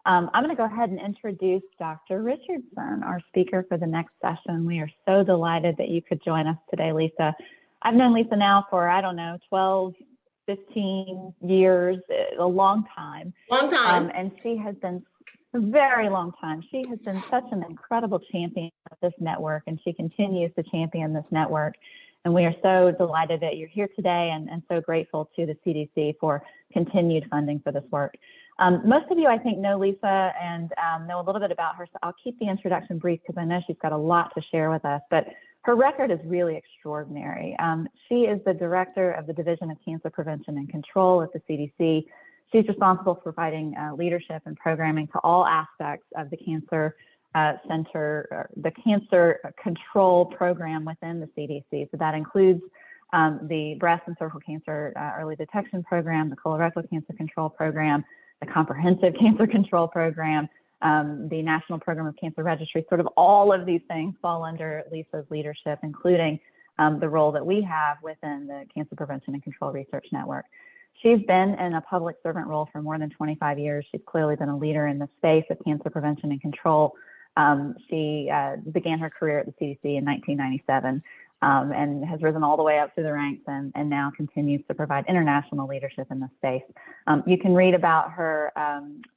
I'm going to go ahead and introduce Dr. Richardson, our speaker for the next session. We are so delighted that you could join us today, Lisa. I've known Lisa now for, I don't know, 12, 15 years, a long time. Long time. And she has been a very long time. She has been such an incredible champion of this network, and she continues to champion this network. And we are so delighted that you're here today and so grateful to the CDC for continued funding for this work. Most of you, I think, know Lisa and know a little bit about her, so I'll keep the introduction brief because I know she's got a lot to share with us, but her record is really extraordinary. She is the director of the Division of Cancer Prevention and Control at the CDC. She's responsible for providing leadership and programming to all aspects of the cancer center, the cancer control program within the CDC. So that includes the breast and cervical cancer early detection program, the colorectal cancer control program, the comprehensive cancer control program, the National Program of Cancer Registry. Sort of all of these things fall under Lisa's leadership, including the role that we have within the Cancer Prevention and Control Research Network. She's been in a public servant role for more than 25 years. She's clearly been a leader in the space of cancer prevention and control. She began her career at the CDC in 1997 and has risen all the way up through the ranks and now continues to provide international leadership in this space. You can read about her,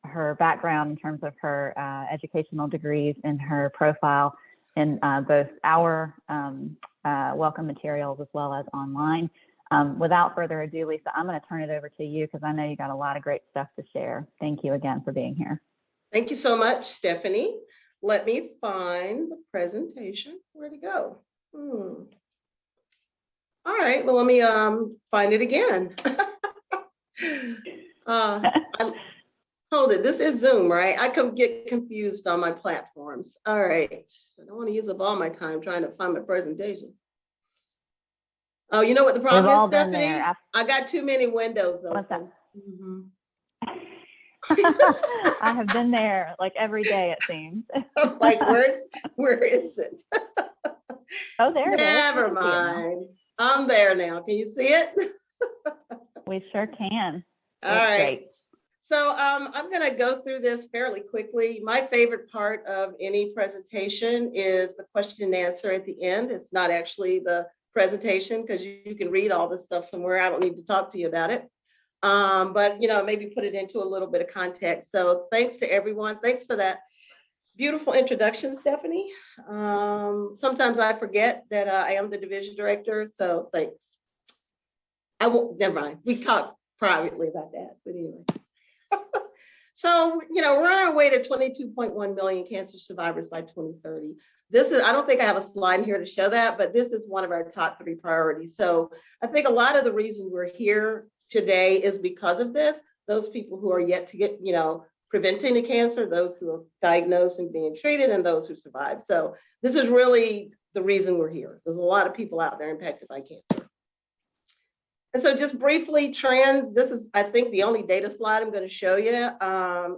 her background in terms of her educational degrees in her profile in both our welcome materials as well as online. Without further ado, Lisa, I'm going to turn it over to you because I know you got a lot of great stuff to share. Thank you again for being here. Thank you so much, Stephanie. Let me find the presentation. Where'd it go? All right, well, let me find it again. Hold it, this is Zoom, right? I can get confused on my platforms. All right, I don't want to use up all my time trying to find my presentation. Oh, you know what the problem is, Stephanie? I got too many windows open. I have been there like every day, it seems. Like, where is it? Oh, there it is. Never mind. I'm there now. Can you see it? We sure can. All right. Great. So I'm going to go through this fairly quickly. My favorite part of any presentation is the question and answer at the end. It's not actually the presentation because you can read all this stuff somewhere. I don't need to talk to you about it. But, you know, maybe put it into a little bit of context. So thanks to everyone. Thanks for that beautiful introduction, Stephanie. Sometimes I forget that I am the division director, so thanks. I won't, never mind. We talked privately about that, but anyway. So, you know, we're on our way to 22.1 million cancer survivors by 2030. This is, I don't think I have a slide here to show that, but this is one of our top 3 priorities. So I think a lot of the reason we're here today is because of this. Those people who are yet to get, you know, preventing the cancer, those who are diagnosed and being treated, and those who survive. So this is really the reason we're here. There's a lot of people out there impacted by cancer. And so just briefly, trends, this is, I think, the only data slide I'm going to show you.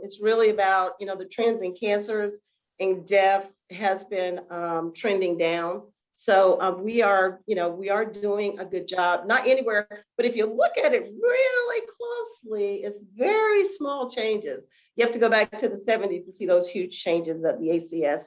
It's really about, you know, the trends in cancers and deaths has been trending down. So we are, you know, we are doing a good job, not anywhere, but if you look at it really closely, it's very small changes. You have to go back to the 70s to see those huge changes that the ACS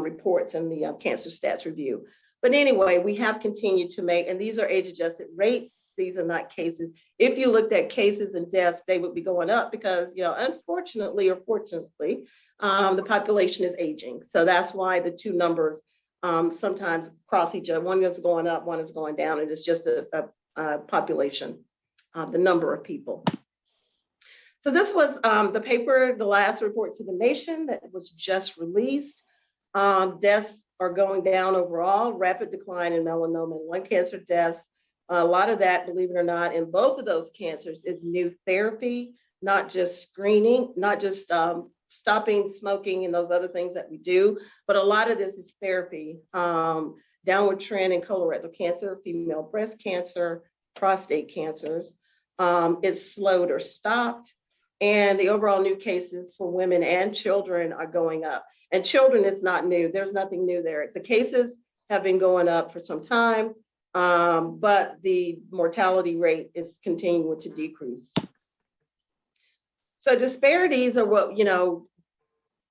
reports and the Cancer Stats Review. But anyway, we have continued to make, and these are age-adjusted rates. These are not cases. If you looked at cases and deaths, they would be going up because, you know, unfortunately or fortunately, the population is aging. So that's why the two numbers sometimes cross each other. One is going up, one is going down, and it's just a population, the number of people. So this was the paper, the last report to the nation that was just released. Deaths are going down overall, rapid decline in melanoma and lung cancer deaths. A lot of that, believe it or not, in both of those cancers is new therapy, not just screening, not just stopping smoking and those other things that we do, but a lot of this is therapy. Downward trend in colorectal cancer, female breast cancer, prostate cancers is slowed or stopped. And the overall new cases for women and children are going up. And children is not new. There's nothing new there. The cases have been going up for some time, but the mortality rate is continuing to decrease. So disparities are what,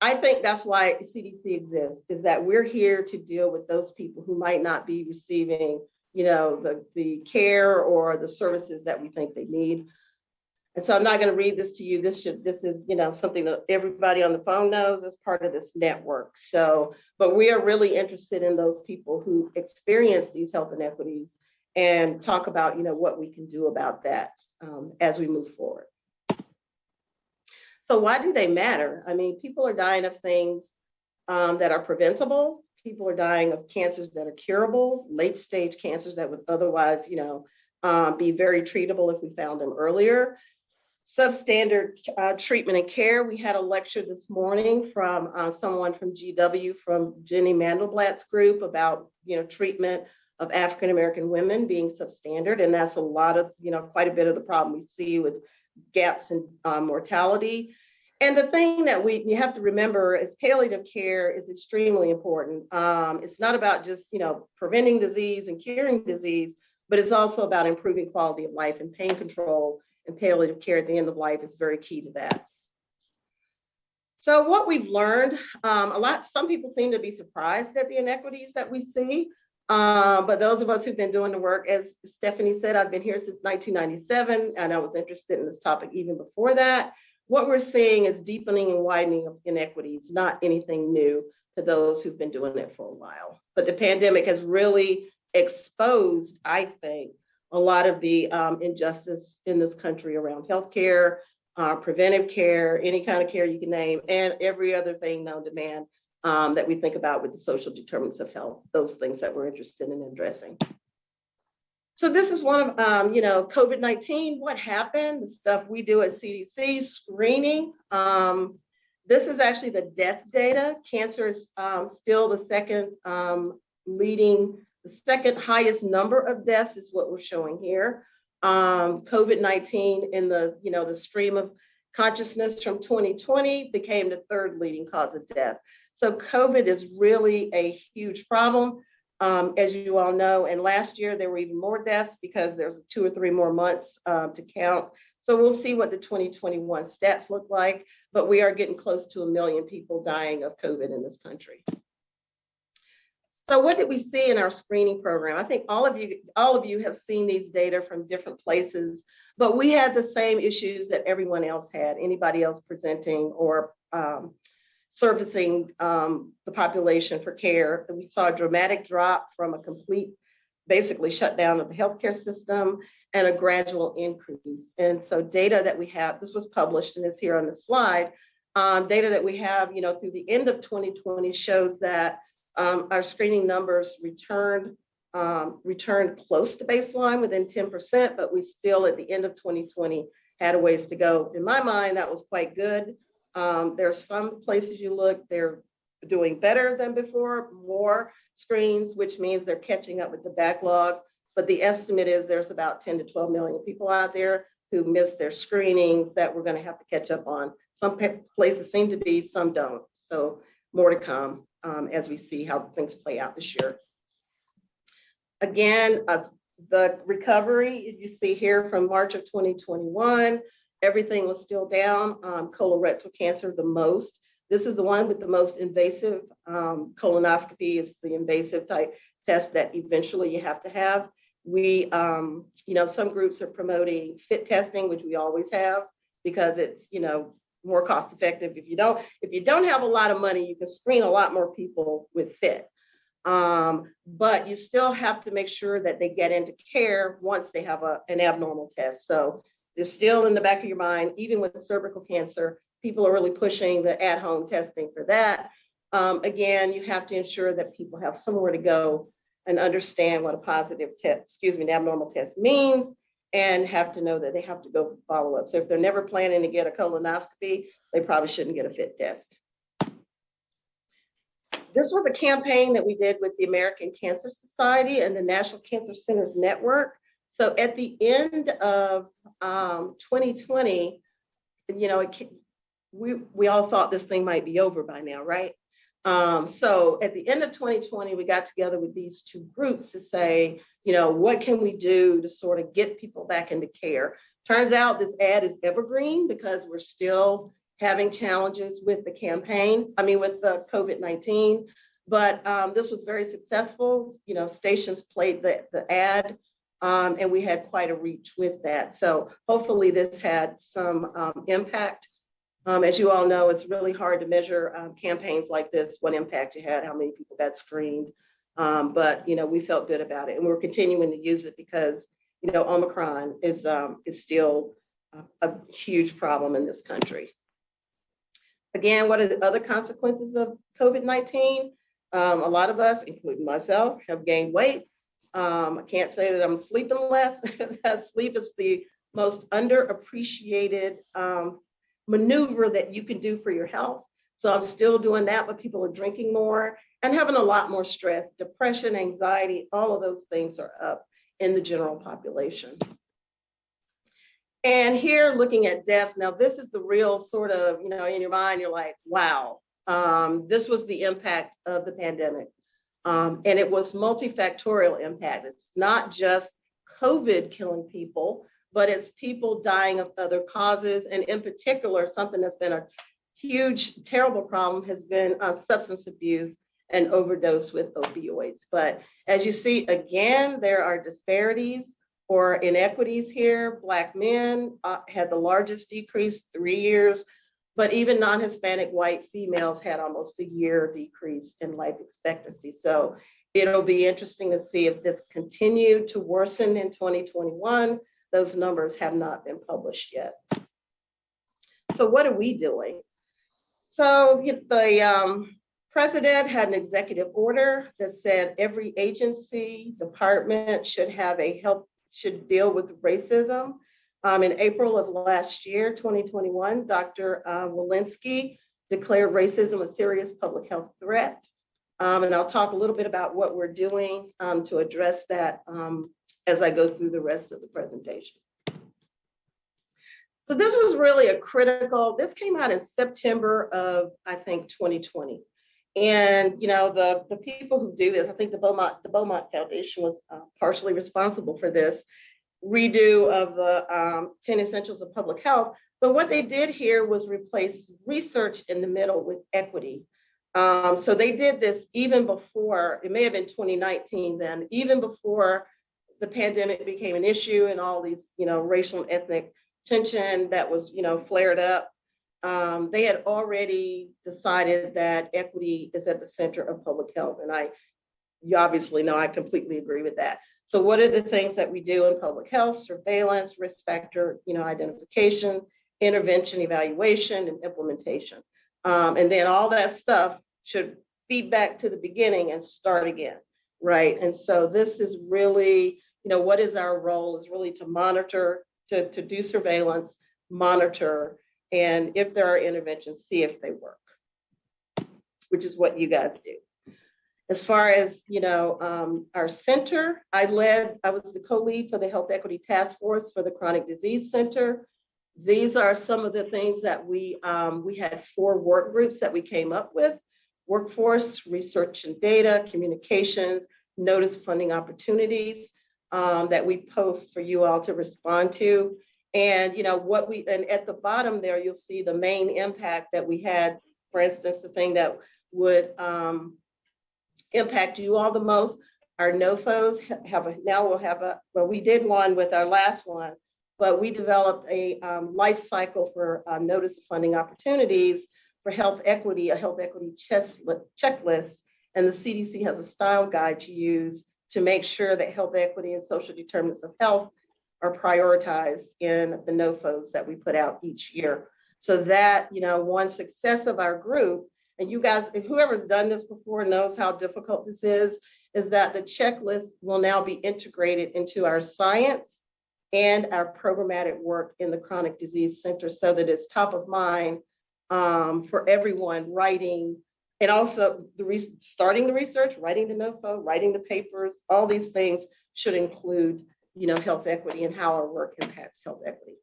I think that's why CDC exists, is that we're here to deal with those people who might not be receiving, the care or the services that we think they need. And so I'm not going to read this to you. This is, something that everybody on the phone knows as part of this network. So, but we are really interested in those people who experience these health inequities and talk about, what we can do about that as we move forward. So why do they matter? I mean, people are dying of things that are preventable. People are dying of cancers that are curable, late stage cancers that would otherwise, be very treatable if we found them earlier. Substandard treatment and care. We had a lecture this morning from someone from GW, from Jenny Mandelblatt's group, about treatment of African-American women being substandard, and that's a lot of quite a bit of the problem we see with gaps in mortality. And the thing that you have to remember is palliative care is extremely important. It's not about just preventing disease and curing disease, but it's also about improving quality of life, and pain control and palliative care at the end of life is very key to that. So what we've learned, some people seem to be surprised at the inequities that we see, but those of us who've been doing the work, as Stephanie said, I've been here since 1997, and I was interested in this topic even before that. What we're seeing is deepening and widening of inequities, not anything new to those who've been doing it for a while. But the pandemic has really exposed, I think, a lot of the injustice in this country around healthcare, preventive care, any kind of care you can name, and every other thing known to man that we think about with the social determinants of health, those things that we're interested in addressing. So this is one of, COVID-19, what happened, the stuff we do at CDC, screening. This is actually the death data. Cancer is still the second the second highest number of deaths is what we're showing here. COVID-19 in the stream of consciousness from 2020 became the third leading cause of death. So COVID is really a huge problem, as you all know. And last year there were even more deaths because there's 2 or 3 more months to count. So we'll see what the 2021 stats look like, but we are getting close to 1 million people dying of COVID in this country. So what did we see in our screening program? I think all of you have seen these data from different places, but we had the same issues that everyone else had, anybody else presenting or servicing the population for care. We saw a dramatic drop from a complete, basically shutdown of the healthcare system, and a gradual increase. And so data that we have, this was published and is here on the slide, data that we have, through the end of 2020 shows that our screening numbers returned close to baseline, within 10%, but we still at the end of 2020 had a ways to go. In my mind, that was quite good. There are some places you look, they're doing better than before, more screens, which means they're catching up with the backlog. But the estimate is there's about 10 to 12 million people out there who missed their screenings that we're going to have to catch up on. Some places seem to be, some don't. So more to come as we see how things play out this year. Again, the recovery you see here from March of 2021, everything was still down. Colorectal cancer the most. This is the one with the most invasive. Colonoscopy is the invasive type test that eventually you have to have. We, some groups are promoting FIT testing, which we always have, because it's, more cost effective. If you don't have a lot of money, you can screen a lot more people with FIT. But you still have to make sure that they get into care once they have an abnormal test. So there's still in the back of your mind, even with the cervical cancer, people are really pushing the at-home testing for that. Again, you have to ensure that people have somewhere to go and understand what a positive test, an abnormal test means, and have to know that they have to go for follow-up. So if they're never planning to get a colonoscopy, they probably shouldn't get a FIT test. This was a campaign that we did with the American Cancer Society and the National Cancer Centers Network. So at the end of 2020, we all thought this thing might be over by now, right? So at the end of 2020, we got together with these two groups to say, what can we do to sort of get people back into care? Turns out this ad is evergreen because we're still having challenges with the campaign, with the COVID-19, but this was very successful. Stations played the ad, and we had quite a reach with that. So hopefully this had some impact. As you all know, it's really hard to measure campaigns like this, what impact it had, how many people got screened. But we felt good about it, and we're continuing to use it because Omicron is still a huge problem in this country. Again, what are the other consequences of COVID-19? A lot of us, including myself, have gained weight. I can't say that I'm sleeping less. Sleep is the most underappreciated maneuver that you can do for your health. So I'm still doing that, but people are drinking more and having a lot more stress, depression, anxiety, all of those things are up in the general population. And here, looking at deaths, now this is the real sort of, in your mind, you're like, wow, this was the impact of the pandemic. And it was multifactorial impact. It's not just COVID killing people, but it's people dying of other causes. And in particular, something that's been a huge, terrible problem has been substance abuse and overdose with opioids. But as you see, again, there are disparities or inequities here. Black men had the largest decrease, 3 years, but even non-Hispanic white females had almost a year decrease in life expectancy. So it'll be interesting to see if this continued to worsen in 2021. Those numbers have not been published yet. So what are we doing? So the president had an executive order that said every agency, department should deal with racism. In April of last year, 2021, Dr. Walensky declared racism a serious public health threat. And I'll talk a little bit about what we're doing to address that as I go through the rest of the presentation. So this was really this came out in September of, I think, 2020. And, the people who do this, I think the Beaumont Foundation was partially responsible for this redo of the 10 Essentials of Public Health. But what they did here was replace research in the middle with equity. So they did this even before, it may have been 2019 then, even before the pandemic became an issue and all these, racial and ethnic tension that was, flared up. They had already decided that equity is at the center of public health. And you obviously know I completely agree with that. So what are the things that we do in public health? Surveillance, risk factor, identification, intervention, evaluation, and implementation. And then all that stuff should feed back to the beginning and start again, right? And so this is really, what is our role is really to monitor, to do surveillance, monitor, and if there are interventions, see if they work, which is what you guys do. As far as, our center, I was the co-lead for the Health Equity Task Force for the Chronic Disease Center. These are some of the things that we had 4 work groups that we came up with: workforce, research and data, communications, notice funding opportunities that we post for you all to respond to. And, and at the bottom there, you'll see the main impact that we had. For instance, the thing that would impact you all the most, our NOFOs we did one with our last one, but we developed a life cycle for notice of funding opportunities for health equity, a health equity checklist. And the CDC has a style guide to use to make sure that health equity and social determinants of health are prioritized in the NOFOs that we put out each year. So that, one success of our group, and you guys, if whoever's done this before knows how difficult this is that the checklist will now be integrated into our science and our programmatic work in the Chronic Disease Center so that it's top of mind for everyone writing, and also starting the research, writing the NOFO, writing the papers. All these things should include, health equity and how our work impacts health equity.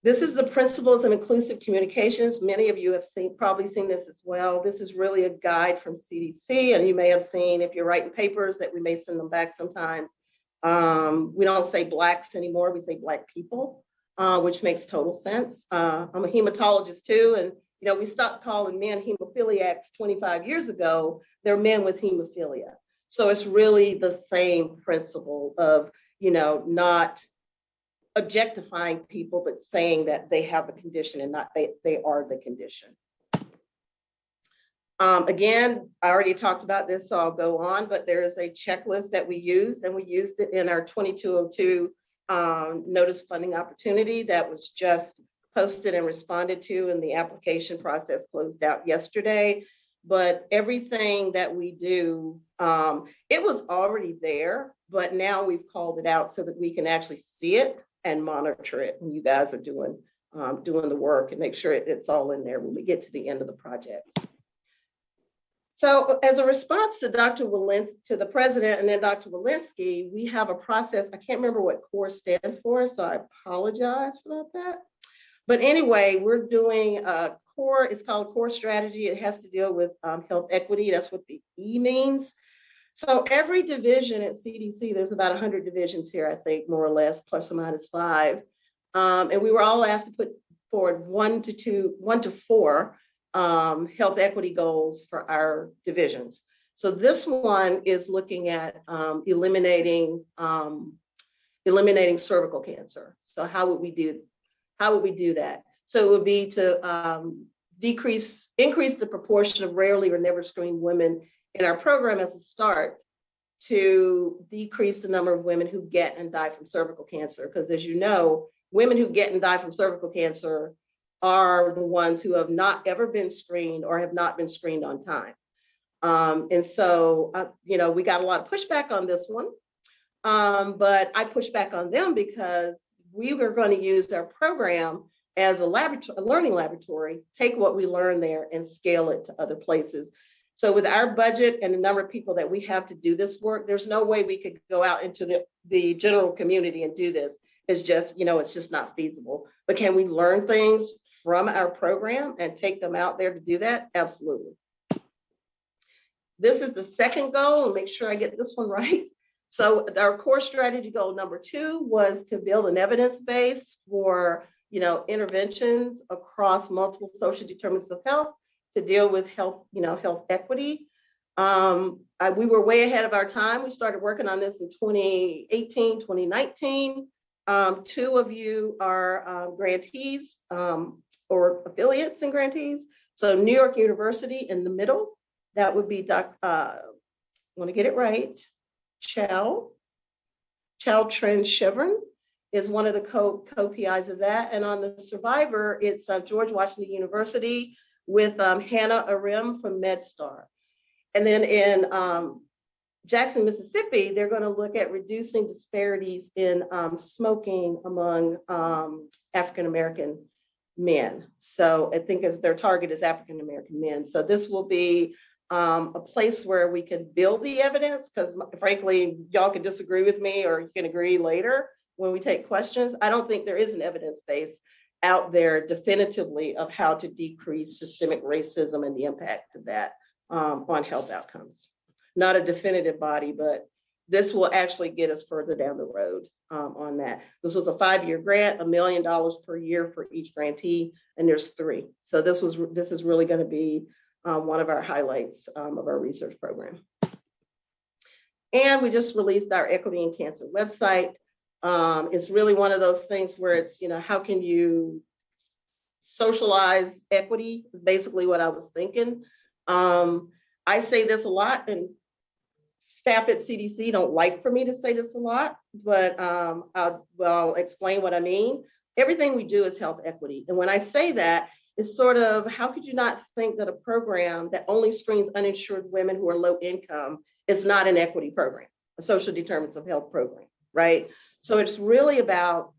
This is the principles of inclusive communications. Many of you have probably seen this as well. This is really a guide from CDC, and you may have seen, if you're writing papers, that we may send them back sometimes. We don't say Blacks anymore, we say Black people, which makes total sense. I'm a hematologist too, and we stopped calling men hemophiliacs 25 years ago. They're men with hemophilia. So it's really the same principle of, not objectifying people, but saying that they have a condition and not they are the condition. Again, I already talked about this, so I'll go on, but there is a checklist that we used, and we used it in our 2202 notice funding opportunity that was just posted and responded to, and the application process closed out yesterday. But everything that we do, it was already there, but now we've called it out so that we can actually see it and monitor it when you guys are doing the work, and make sure it's all in there when we get to the end of the project. So as a response to Dr. Walensky, to the president and then Dr. Walensky, we have a process. I can't remember what CORE stands for, so I apologize about that. But anyway, we're doing CORE. It's called CORE strategy. It has to deal with health equity. That's what the E means. So every division at CDC, there's about 100 divisions here, I think, more or less, plus or minus 5. And we were all asked to put forward 1 to 4 health equity goals for our divisions. So this one is looking at eliminating cervical cancer. So how would we do that? So it would be to increase the proportion of rarely or never screened women in our program as a start, to decrease the number of women who get and die from cervical cancer. Because as you know, women who get and die from cervical cancer are the ones who have not ever been screened or have not been screened on time. And so, we got a lot of pushback on this one, but I pushed back on them because we were going to use our program as a learning laboratory, take what we learned there and scale it to other places. So with our budget and the number of people that we have to do this work, there's no way we could go out into the general community and do this. It's just, it's just not feasible. But can we learn things from our program and take them out there to do that? Absolutely. This is the second goal, and make sure I get this one right. So our core strategy goal number 2 was to build an evidence base for, interventions across multiple social determinants of health to deal with health, health equity. We were way ahead of our time. We started working on this in 2018, 2019. 2 of you are grantees or affiliates and grantees. So New York University in the middle, that would be I want to get it right, Chell Trend-Chevron is one of the co-PIs of that. And on the survivor, it's George Washington University with Hannah Arim from MedStar. And then in Jackson, Mississippi, they're going to look at reducing disparities in smoking among African-American men. So I think their target is African-American men. So this will be a place where we can build the evidence, because frankly, y'all can disagree with me or you can agree later when we take questions. I don't think there is an evidence base out there definitively of how to decrease systemic racism and the impact of that on health outcomes. Not a definitive body, but this will actually get us further down the road on that. This was a 5-year grant, $1 million per year for each grantee, and there's 3. So this is really going to be one of our highlights of our research program. And we just released our Equity in Cancer website. It's really one of those things where it's, how can you socialize equity is basically what I was thinking. I say this a lot, and staff at CDC don't like for me to say this a lot, but I'll explain what I mean. Everything we do is health equity. And when I say that, it's sort of, how could you not think that a program that only screens uninsured women who are low income is not an equity program, a social determinants of health program, right? So it's really about,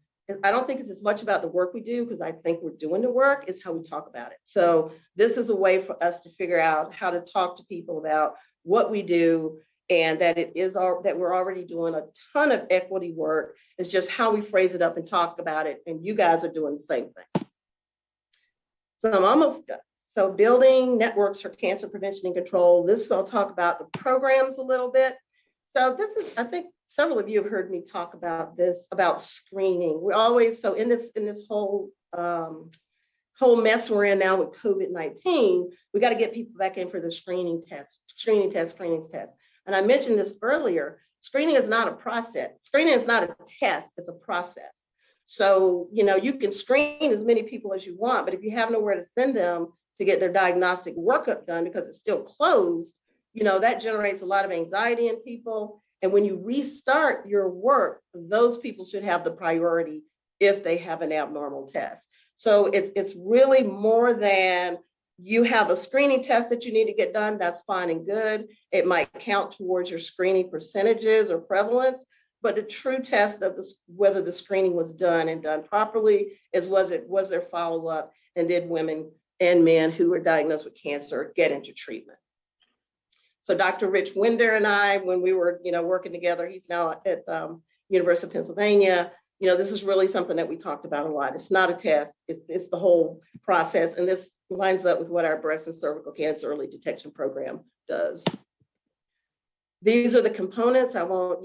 I don't think it's as much about the work we do, because I think we're doing the work, is how we talk about it. So this is a way for us to figure out how to talk to people about what we do, and that that we're already doing a ton of equity work. It's just how we phrase it up and talk about it. And you guys are doing the same thing. So I'm almost done. So building networks for cancer prevention and control. This I'll talk about the programs a little bit. So this is, I think several of you have heard me talk about this, about screening. We always, so in this whole mess we're in now with COVID-19, we got to get people back in for the screenings test. And I mentioned this earlier, screening is not a process. Screening is not a test, it's a process. So, you can screen as many people as you want, but if you have nowhere to send them to get their diagnostic workup done because it's still closed, that generates a lot of anxiety in people. And when you restart your work, those people should have the priority if they have an abnormal test. So it's really more than you have a screening test that you need to get done, that's fine and good. It might count towards your screening percentages or prevalence, but the true test of whether the screening was done and done properly was there follow-up, and did women and men who were diagnosed with cancer get into treatment. So Dr. Rich Winder and I, when we were working together, he's now at University of Pennsylvania, this is really something that we talked about a lot. It's not a test, it's the whole process. And this lines up with what our breast and cervical cancer early detection program does. These are the components. I won't,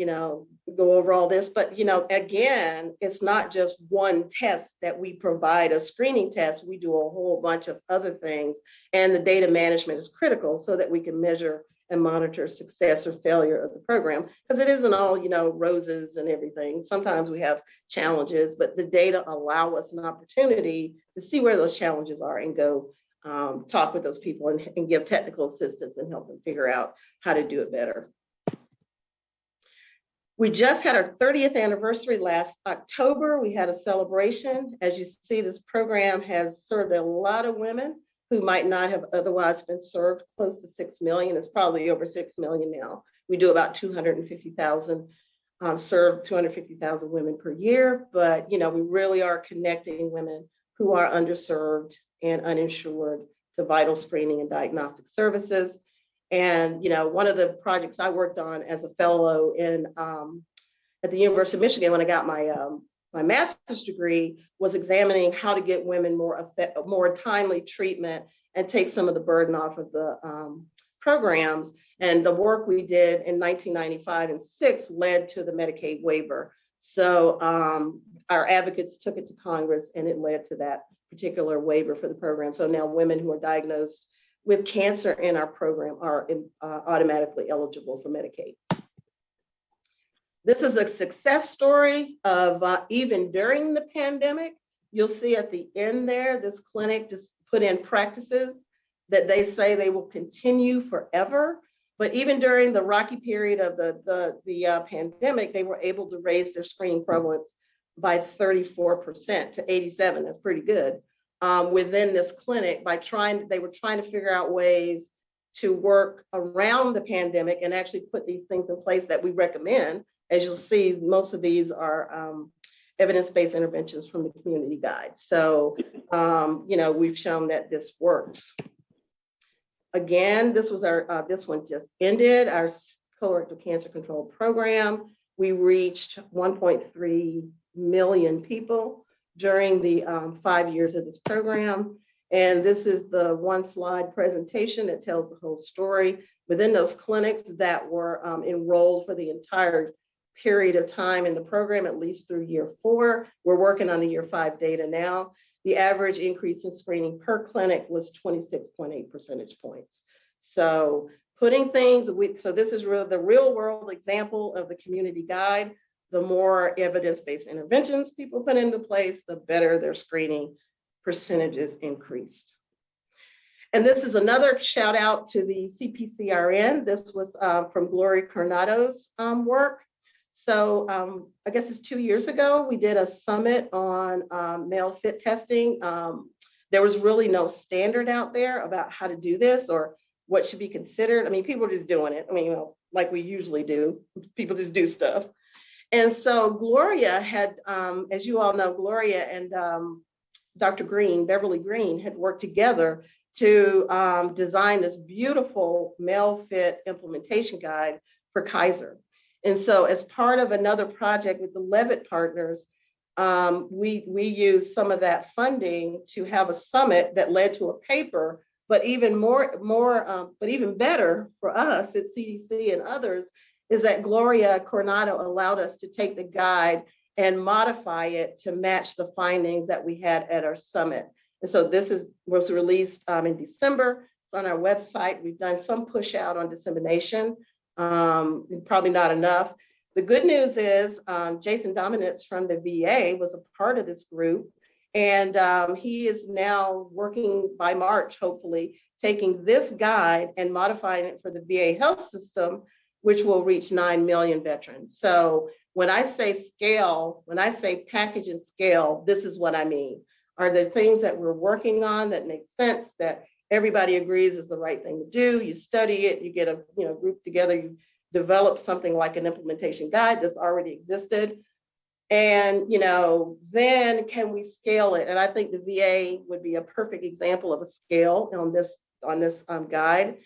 go over all this, but, again, it's not just one test that we provide, a screening test. We do a whole bunch of other things, and the data management is critical so that we can measure and monitor success or failure of the program, because it isn't all, roses and everything. Sometimes we have challenges, but the data allow us an opportunity to see where those challenges are and go talk with those people and give technical assistance and help them figure out how to do it better. We just had our 30th anniversary last October. We had a celebration. As you see, this program has served a lot of women who might not have otherwise been served, close to 6 million. It's probably over 6 million now. We do about 250,000, serve 250,000 women per year, but we really are connecting women who are underserved and uninsured to vital screening and diagnostic services. And one of the projects I worked on as a fellow at the University of Michigan when I got my master's degree was examining how to get women more timely treatment and take some of the burden off of the programs. And the work we did in 1995 and 6 led to the Medicaid waiver. So our advocates took it to Congress, and it led to that particular waiver for the program. So now women who are diagnosed with cancer in our program are automatically eligible for Medicaid. This is a success story of even during the pandemic. You'll see at the end there, this clinic just put in practices that they say they will continue forever. But even during the rocky period of the pandemic, they were able to raise their screening prevalence by 34% to 87. That's pretty good. Within this clinic, they were trying to figure out ways to work around the pandemic and actually put these things in place that we recommend. As you'll see, most of these are evidence-based interventions from the community guide. So, we've shown that this works. Again, this one just ended, our colorectal cancer control program. We reached 1.3 million people during the 5 years of this program. And this is the one slide presentation that tells the whole story. Within those clinics that were enrolled for the entire period of time in the program, at least through year 4, we're working on the year 5 data now. The average increase in screening per clinic was 26.8 percentage points. So putting things, so this is the real world example of the community guide. The more evidence-based interventions people put into place, the better their screening percentages increased. And this is another shout out to the CPCRN. This was from Gloria Cornado's work. So I guess it's 2 years ago, we did a summit on male fit testing. There was really no standard out there about how to do this or what should be considered. I mean, people are just doing it. I mean, like we usually do, people just do stuff. And so Gloria had, as you all know, Gloria and Dr. Green, Beverly Green, had worked together to design this beautiful male fit implementation guide for Kaiser. And so as part of another project with the Levitt partners, we used some of that funding to have a summit that led to a paper, but even better for us at CDC and others is that Gloria Coronado allowed us to take the guide and modify it to match the findings that we had at our summit. And so this was released in December. It's on our website. We've done some push out on dissemination, probably not enough. The good news is Jason Dominitz from the VA was a part of this group, and he is now working by March, hopefully, taking this guide and modifying it for the VA health system, which will reach 9 million veterans. So when I say scale, when I say package and scale, this is what I mean. Are there things that we're working on that make sense, that everybody agrees is the right thing to do? You study it, you get a group together, you develop something like an implementation guide that's already existed. And then can we scale it? And I think the VA would be a perfect example of a scale on this guide.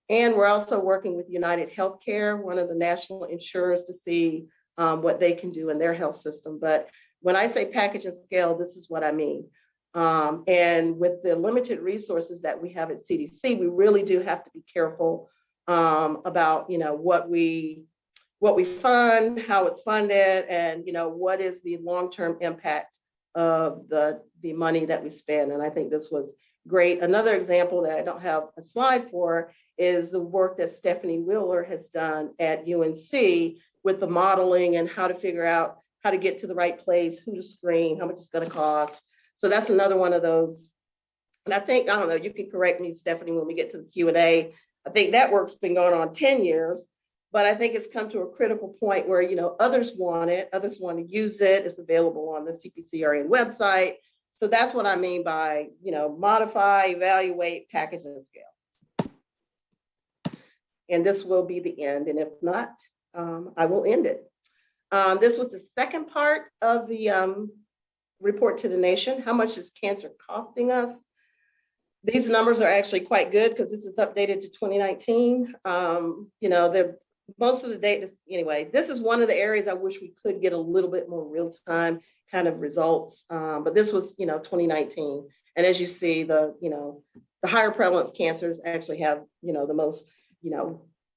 And we're also working with United Healthcare, one of the national insurers, to see what they can do in their health system. But when I say package and scale, this is what I mean. And with the limited resources that we have at CDC, we really do have to be careful about what we fund, how it's funded, and what is the long-term impact of the money that we spend. And I think this was great. Another example that I don't have a slide for is the work that Stephanie Wheeler has done at UNC with the modeling and how to figure out how to get to the right place, who to screen, how much it's going to cost. So that's another one of those. And I think, I don't know, you can correct me, Stephanie, when we get to the Q&A. I think that work's been going on 10 years, but I think it's come to a critical point where, others want it, others want to use it. It's available on the CPCRN website. So that's what I mean by, modify, evaluate, package, and scale. And this will be the end. And if not, I will end it. This was the second part of the report to the nation. How much is cancer costing us? These numbers are actually quite good because this is updated to 2019. Most of the data, anyway, this is one of the areas I wish we could get a little bit more real-time kind of results. But this was, 2019. And as you see, the higher prevalence cancers actually have, the most,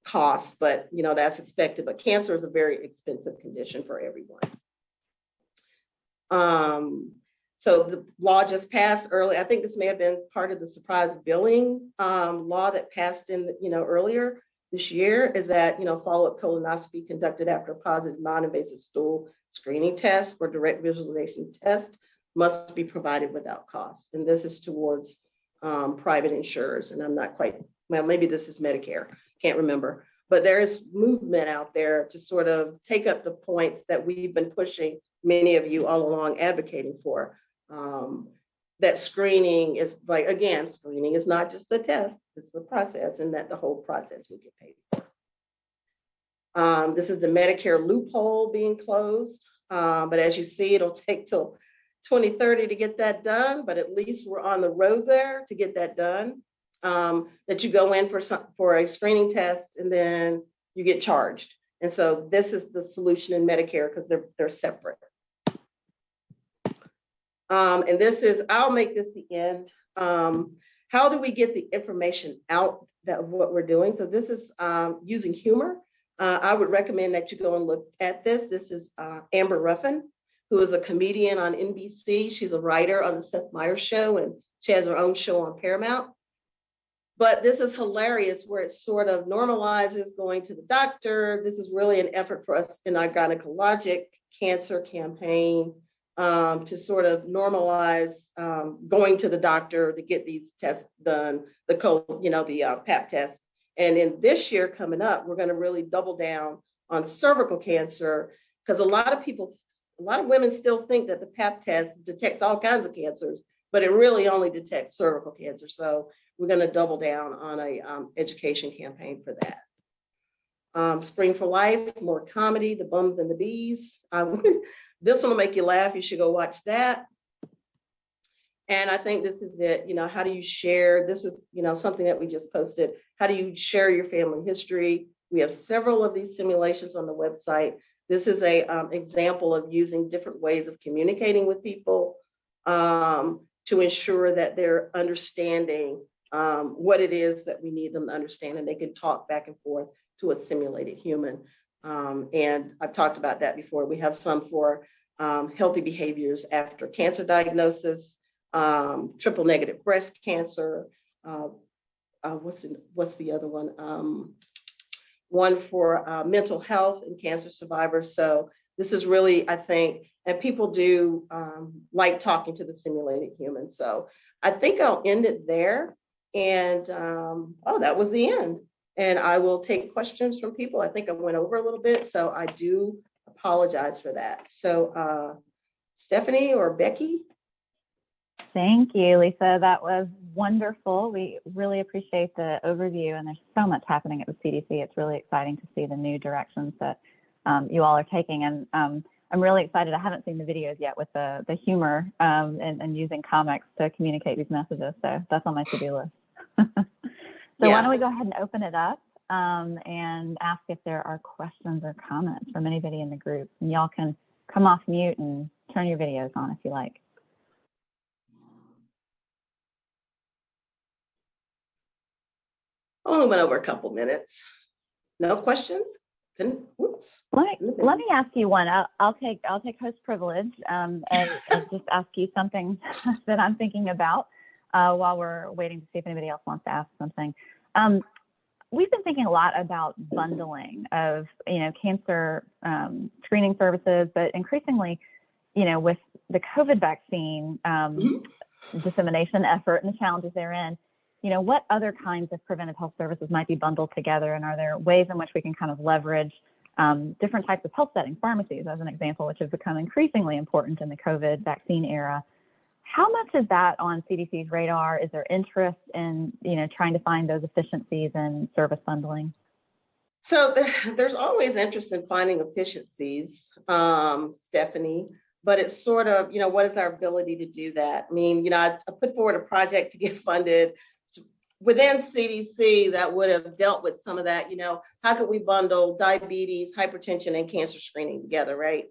costs, but, that's expected. But cancer is a very expensive condition for everyone. So the law just passed early. I think this may have been part of the surprise billing law that passed in, earlier this year, is that, follow-up colonoscopy conducted after a positive non-invasive stool screening test or direct visualization test must be provided without cost. And this is towards private insurers. And I'm not quite, well, maybe this is Medicare, can't remember. But there is movement out there to sort of take up the points that we've been pushing, many of you all along advocating for. That screening is screening is not just the test, it's the process, and that the whole process will get paid for. This is the Medicare loophole being closed, but as you see, it'll take till 2030 to get that done, but at least we're on the road there to get that done. That you go in for a screening test and then you get charged. And so this is the solution in Medicare because they're separate. And this is, I'll make this the end. How do we get the information out of what we're doing? So this is using humor. I would recommend that you go and look at this. This is Amber Ruffin, who is a comedian on NBC. She's a writer on the Seth Meyers show, and she has her own show on Paramount. But this is hilarious where it sort of normalizes going to the doctor. This is really an effort for us in our gynecologic cancer campaign to sort of normalize going to the doctor to get these tests done, the Pap test. And in this year coming up, we're going to really double down on cervical cancer because a lot of women still think that the Pap test detects all kinds of cancers, but it really only detects cervical cancer. So we're going to double down on a education campaign for that. Spring for Life, more comedy, The Bums and the Bees. This one will make you laugh. You should go watch that. And I think this is it. How do you share? This is, something that we just posted. How do you share your family history? We have several of these simulations on the website. This is a example of using different ways of communicating with people to ensure that they're understanding what it is that we need them to understand, and they can talk back and forth to a simulated human. And I've talked about that before. We have some for healthy behaviors after cancer diagnosis, triple negative breast cancer. What's the other one? One for mental health and cancer survivors. So this is really, I think, and people do like talking to the simulated human. So I think I'll end it there. And oh, that was the end. And I will take questions from people. I think I went over a little bit, so I do apologize for that. So Stephanie or Becky? Thank you, Lisa. That was wonderful. We really appreciate the overview, and there's so much happening at the CDC. It's really exciting to see the new directions that you all are taking. And I'm really excited. I haven't seen the videos yet with the humor and using comics to communicate these messages. So that's on my to-do list. So why don't we go ahead and open it up and ask if there are questions or comments from anybody in the group. And y'all can come off mute and turn your videos on if you like. Only went over a couple minutes. No questions? Oops. Let me ask you one. I'll take host privilege and just ask you something that I'm thinking about while we're waiting to see if anybody else wants to ask something. We've been thinking a lot about bundling of cancer screening services, but increasingly, with the COVID vaccine dissemination effort and the challenges therein, what other kinds of preventive health services might be bundled together? And are there ways in which we can kind of leverage different types of health settings, pharmacies as an example, which have become increasingly important in the COVID vaccine era? How much is that on CDC's radar? Is there interest in, trying to find those efficiencies in service bundling? So there's always interest in finding efficiencies, Stephanie, but it's sort of, what is our ability to do that? I mean, I put forward a project to get funded within CDC that would have dealt with some of that, how could we bundle diabetes, hypertension, and cancer screening together, right?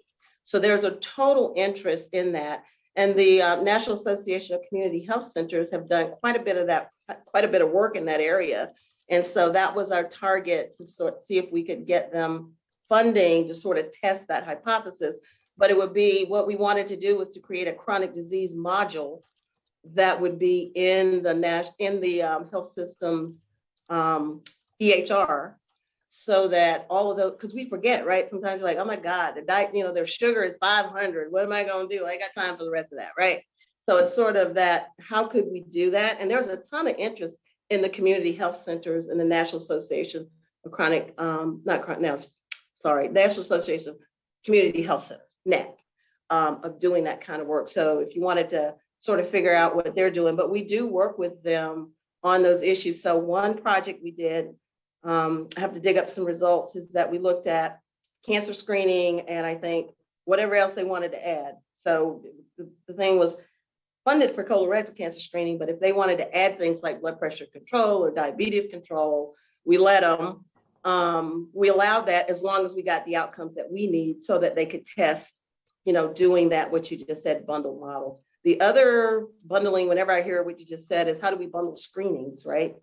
So there's a total interest in that. And the National Association of Community Health Centers have done quite a bit of work in that area. And so that was our target to sort of see if we could get them funding to sort of test that hypothesis. But it would be, what we wanted to do was to create a chronic disease module that would be in the health system's EHR, so that all of those, because we forget, right? Sometimes you're like, oh my God, the diet, their sugar is 500. What am I going to do? I ain't got time for the rest of that, right? So it's sort of that, how could we do that? And there's a ton of interest in the community health centers and the National Association of National Association of Community Health Centers, NAC, of doing that kind of work. So if you wanted to sort of figure out what they're doing, but we do work with them on those issues. So one project we did, I have to dig up some results, is that we looked at cancer screening and I think whatever else they wanted to add. So the thing was funded for colorectal cancer screening, but if they wanted to add things like blood pressure control or diabetes control, we let them. We allowed that as long as we got the outcomes that we need so that they could test, doing that, what you just said, bundle model. The other bundling, whenever I hear what you just said, is how do we bundle screenings, right?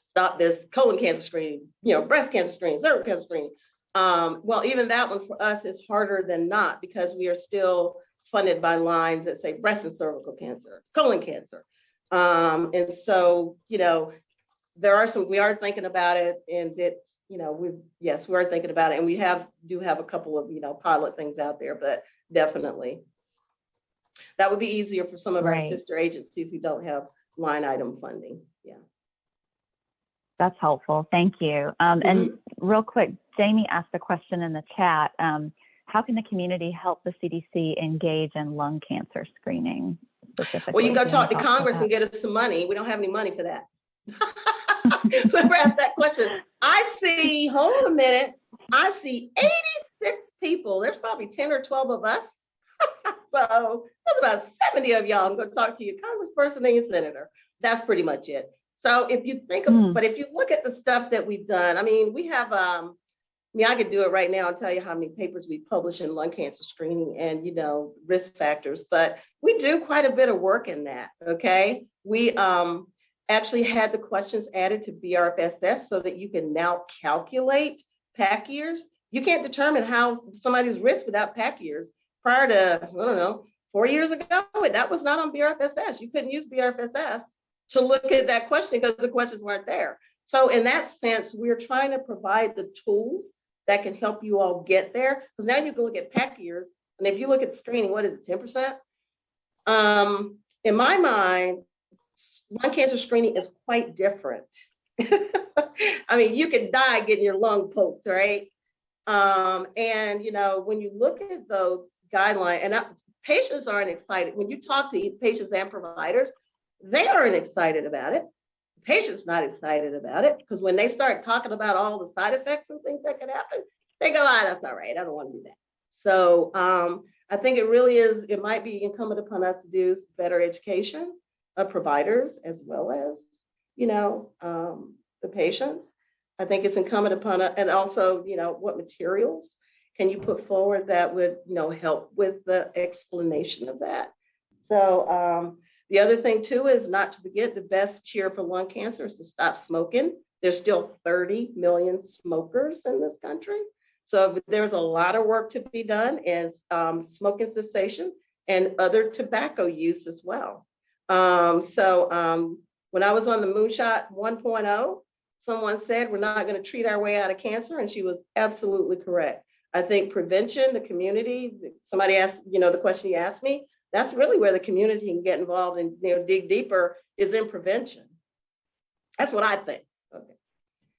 Stop this colon cancer screening, breast cancer screening, cervical cancer screening. Well, even that one for us is harder than not, because we are still funded by lines that say breast and cervical cancer, colon cancer. And so, there are we are thinking about it, and it's, we are thinking about it, and we do have a couple of, pilot things out there, but definitely. That would be easier for some of our sister agencies who don't have line item funding. Yeah. That's helpful. Thank you. And real quick, Jamie asked a question in the chat. How can the community help the CDC engage in lung cancer screening specifically? Well, you can go talk to Congress and get us some money. We don't have any money for that. Whoever asked that question, hold on a minute, I see 86 people. There's probably 10 or 12 of us. So there's about 70 of y'all. I'm going to talk to your congressperson and your senator. That's pretty much it. So if you think of, but if you look at the stuff that we've done, I mean, we have, I could do it right now and tell you how many papers we publish in lung cancer screening and, risk factors, but we do quite a bit of work in that. Okay. We actually had the questions added to BRFSS so that you can now calculate PAC years. You can't determine how somebody's risk without pack years. Prior to, I don't know, 4 years ago, that was not on BRFSS. You couldn't use BRFSS to look at that question because the questions weren't there. So in that sense, we're trying to provide the tools that can help you all get there. Because now you can look at pack years, and if you look at screening, what is it, 10%? In my mind, lung cancer screening is quite different. I mean, you could die getting your lung poked, right? And you know, when you look at those guidelines, and patients aren't excited. When you talk to patients and providers, they aren't excited about it. The patient's not excited about it, because when they start talking about all the side effects and things that could happen, they go, ah, that's all right, I don't want to do that. So I think it really is, it might be incumbent upon us to do better education of providers as well as, you know, the patients. I think it's incumbent upon, and also, you know, what materials can you put forward that would, you know, help with the explanation of that. So the other thing too is not to forget, the best cure for lung cancer is to stop smoking. There's still 30 million smokers in this country. So there's a lot of work to be done in smoking cessation and other tobacco use as well. When I was on the Moonshot 1.0, someone said, we're not going to treat our way out of cancer. And she was absolutely correct. I think prevention, the community, somebody asked, you know, the question you asked me, that's really where the community can get involved and, you know, dig deeper, is in prevention. That's what I think. Okay.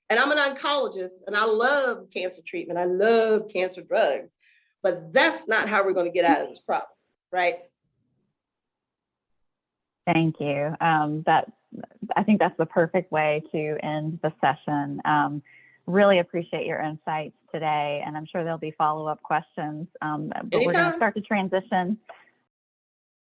And I'm an oncologist and I love cancer treatment. I love cancer drugs, but that's not how we're going to get out of this problem, right? Thank you. I think that's the perfect way to end the session. Really appreciate your insights today, and I'm sure there'll be follow-up questions, but we're going to start to transition